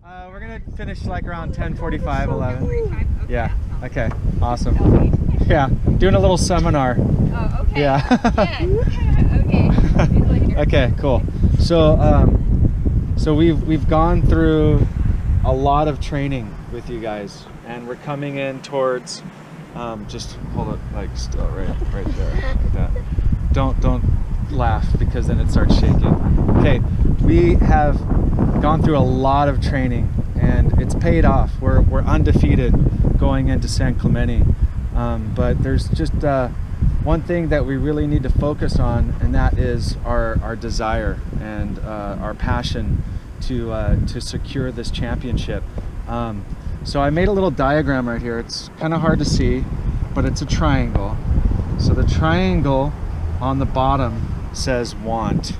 We're gonna finish like around 10:45, 11. 45? Okay, Yeah. that Okay. Awesome. sounds good. Yeah. Doing a little seminar. Oh, okay. Yeah. Okay. Okay. Cool. So, we've gone through a lot of training with you guys, and we're coming in towards. Just hold it like still, right there, like that. Don't laugh because then it starts shaking. Okay. We have gone through a lot of training and it's paid off. We're undefeated going into San Clemente, but there's just one thing that we really need to focus on, and that is our desire and our passion to secure this championship. So I made a little diagram right here. It's kind of hard to see, but it's a triangle. So the triangle on the bottom says want,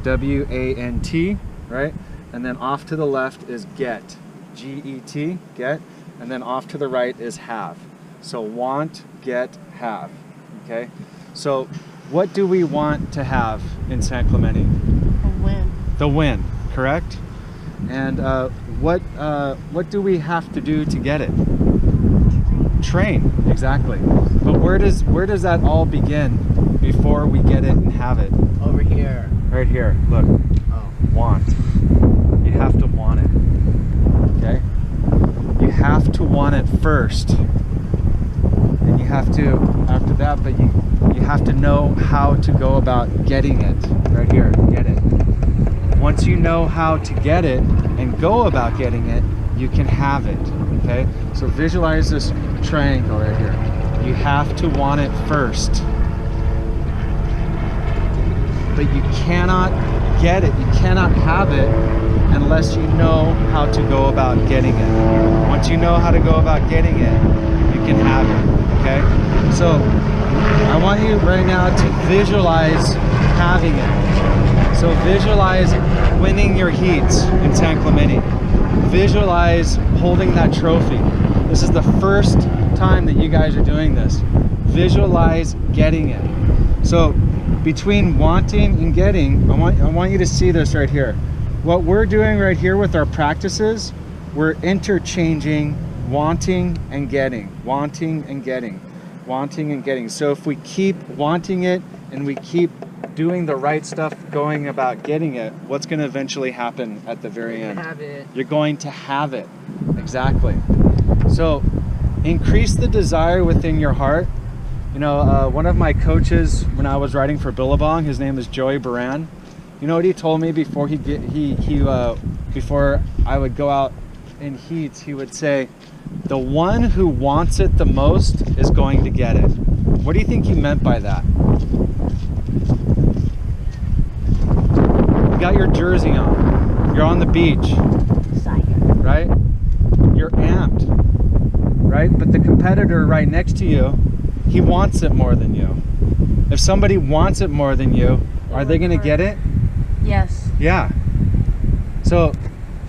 W-A-N-T, right? And then off to the left is get, G-E-T, get. And then off to the right is have. So want, get, have, okay? So what do we want to have in San Clemente? A win. The win, correct? And what do we have to do to get it? Train, exactly. But where does that all begin before we get it and have it? Over here. Right here, look. Oh. Want. You have to want it. Okay? You have to want it first. And you have to, after that, but you have to know how to go about getting it. Right here, get it. Once you know how to get it and go about getting it, you can have it. Okay? So visualize this triangle right here. You have to want it first. But you cannot get it, you cannot have it unless you know how to go about getting it. Once you know how to go about getting it, you can have it, okay? So I want you right now to visualize having it. So visualize winning your heats in San Clemente. Visualize holding that trophy. This is the first time that you guys are doing this. Visualize getting it. So between wanting and getting, I want you to see this right here. What we're doing right here with our practices, we're interchanging wanting and getting, wanting and getting, wanting and getting. So if we keep wanting it and we keep doing the right stuff, going about getting it, what's going to eventually happen at the very end? Have it. You're going to have it. Exactly. So increase the desire within your heart. You know, one of my coaches when I was riding for Billabong, his name is Joey Baran. You know what he told me before before I would go out in heats? He would say, "The one who wants it the most is going to get it." What do you think he meant by that? You got your jersey on. You're on the beach, right? You're amped, right? But the competitor right next to you, he wants it more than you. If somebody wants it more than you, are they going to get it? Yes. Yeah. So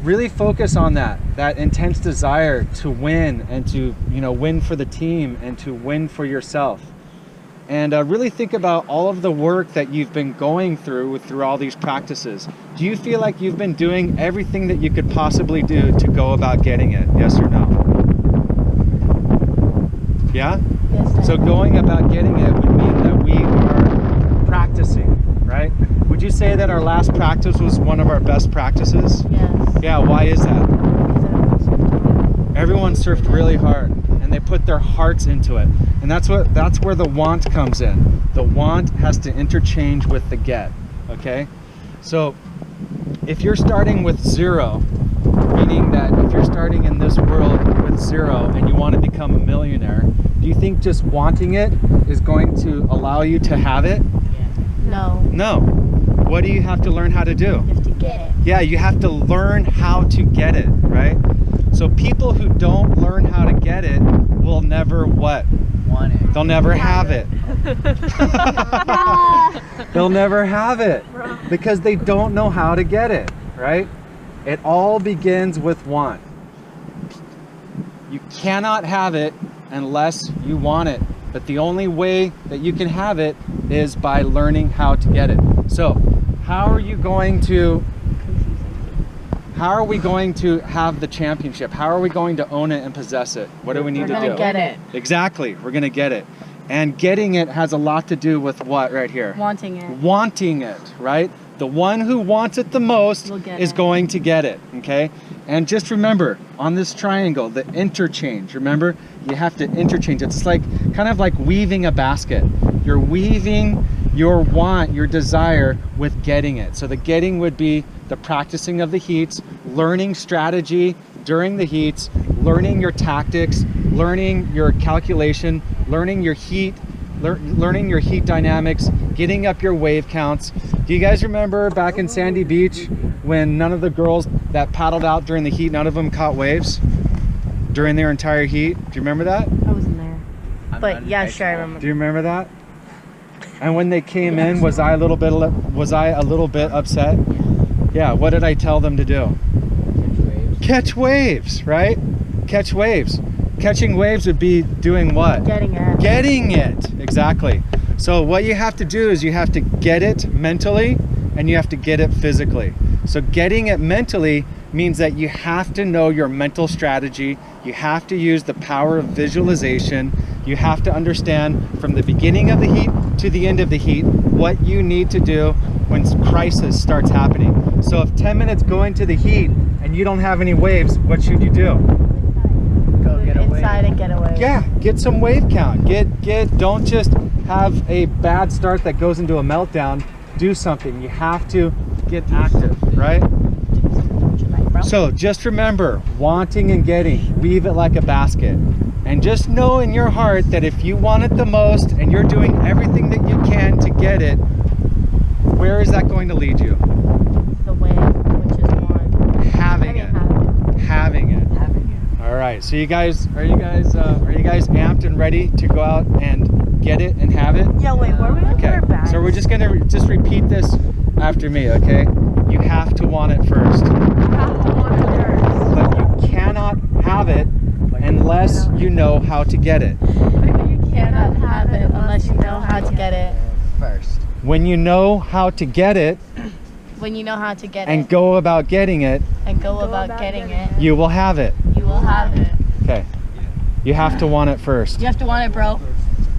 really focus on that intense desire to win and to, win for the team and to win for yourself. And really think about all of the work that you've been going through all these practices. Do you feel like you've been doing everything that you could possibly do to go about getting it? Yes or no? Yeah? Yes. So going about getting it would mean that we are practicing, right? Would you say that our last practice was one of our best practices? Yes. Yeah, why is that? Everyone surfed really hard and they put their hearts into it. And that's where the want comes in. The want has to interchange with the get, okay? So if you're starting with zero, meaning that if you're starting in this world with zero and you want to become a millionaire, do you think just wanting it is going to allow you to have it? No. No. What do you have to learn how to do? You have to get it. Yeah, you have to learn how to get it, right? So people who don't learn how to get it will never what? Want it. They'll never have it. They'll never have it because they don't know how to get it, right? It all begins with want. You cannot have it unless you want it. But the only way that you can have it is by learning how to get it. So how are you going to how are we going to have the championship? How are we going to own it and possess it? What do we need to do? We're gonna get it. Exactly, we're gonna get it. And getting it has a lot to do with what right here? Wanting it. Wanting it, right? The one who wants it the most is going to get it, okay? And just remember, on this triangle, the interchange, remember? You have to interchange. It's like, kind of like weaving a basket. You're weaving your want, your desire with getting it. So the getting would be the practicing of the heats, learning strategy during the heats, learning your tactics, learning your calculation, learning your heat, learning your heat dynamics, getting up your wave counts. Do you guys remember back in Sandy Beach when none of the girls that paddled out during the heat, none of them caught waves during their entire heat? Do you remember that? I wasn't there. But yeah, sure, I remember. Do you remember that? And when they came in, was I a little bit upset? Yeah, what did I tell them to do? Catch waves, right? Catch waves. Catching waves would be doing what? Getting it. Getting it, exactly. So what you have to do is you have to get it mentally and you have to get it physically. So getting it mentally means that you have to know your mental strategy. You have to use the power of visualization. You have to understand from the beginning of the heat to the end of the heat what you need to do when crisis starts happening. So if 10 minutes go into the heat and you don't have any waves, what should you do? Go get inside and get away. Yeah, get some wave count. Don't just have a bad start that goes into a meltdown. Do something. You have to get active, right? So just remember, wanting and getting, weave it like a basket. And just know in your heart that if you want it the most and you're doing everything that you can to get it, where is that going to lead you? The way, which is one. Having it. Having it. All right. So are you guys amped and ready to go out and get it and have it? Yeah. Wait. Where are we gonna put our bags? So we're just gonna repeat this after me, okay? You have to want it first. But you cannot have it unless you know how to get it. You cannot have it unless you know how to get it first. When you know how to get it, when you know how to get and it, go about getting it, you will have it. You will have it. Okay. You have to want it first. You have to want it, bro.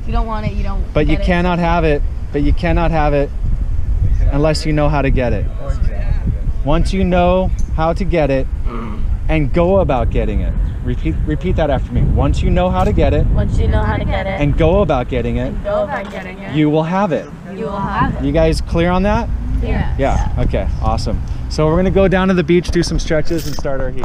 If you don't want it, you don't. But you cannot have it. But you cannot have it unless you know how to get it. Once you know how to get it and go about getting it. Repeat that after me. Once you know how to get it. Once you know how to get it. And go about getting it. You will have it. You will have it. You guys clear on that? Yeah. Yeah. Okay. Awesome. So we're gonna go down to the beach, do some stretches, and start our heat.